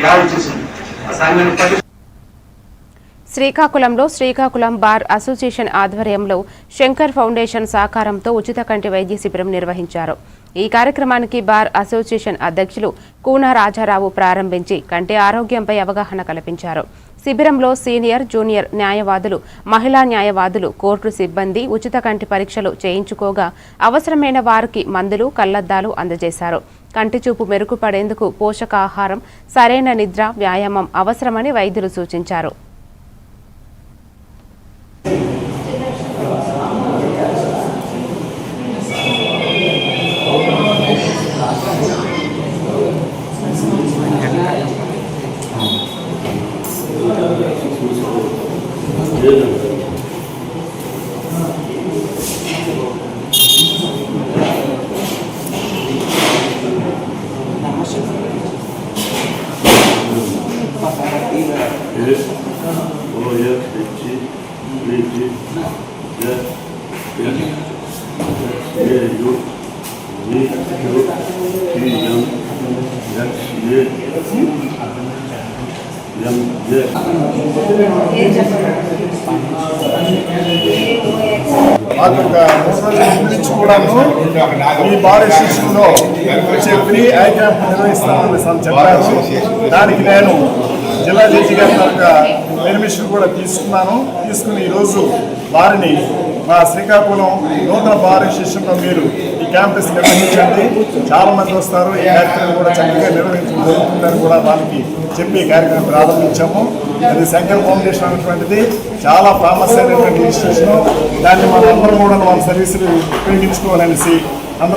Job చేసింది ఆ సంఘాన్ని. శ్రీకాకుళంలో శ్రీకాకుళం బార్ అసోసియేషన్ ఆధ్వర్యంలో శంకర్ ఫౌండేషన్ సహకారంతో ఉచిత కంటి వైద్య శిబిరం నిర్వహించారు. ఈ కార్యక్రమానికి బార్ అసోసియేషన్ అధ్యక్షులు కూన రాజారావు ప్రారంభించి కంటి ఆరోగ్యంపై అవగాహన కల్పించారు. శిబిరంలో సీనియర్, జూనియర్ న్యాయవాదులు, మహిళా న్యాయవాదులు, కోర్టు సిబ్బంది ఉచిత కంటి పరీక్షలు చేయించుకోగా అవసరమైన వారికి మందులు, కళ్లద్దాలు అందజేశారు. కంటి చూపు మెరుగుపడేందుకు పోషకాహారం, సరైన నిద్ర, వ్యాయామం అవసరమని వైద్యులు సూచించారు. ఈ బార్ అసోసియేషన్లో ఫ్రీ ఐ క్యాంప్ నిర్వహిస్తామని చెప్పారు. దానికి నేను జిల్లా జడ్జి గారి తరఫున పర్మిషన్ కూడా తీసుకుని ఈరోజు వారిని మా శ్రీకాకుళం నూతన బార్ అసోసియేషన్లో మీరు ఈ క్యాంపస్ నిర్వహించండి, చాలా మంది వస్తారు, ఈ కార్యక్రమం కూడా చక్కగా నిర్వహించడం జరుగుతుందని కూడా వాళ్ళకి చెప్పి ఈ కార్యక్రమం ప్రారంభించాము. అది శంకర్ ఫౌండేషన్ అనేటువంటిది చాలా ఫేమస్ అయినటువంటి ఇన్స్టిట్యూషన్. దాన్ని మనందరం కూడా వాళ్ళ సర్వీసులు ఉపయోగించుకోవాలనేసి అందరూ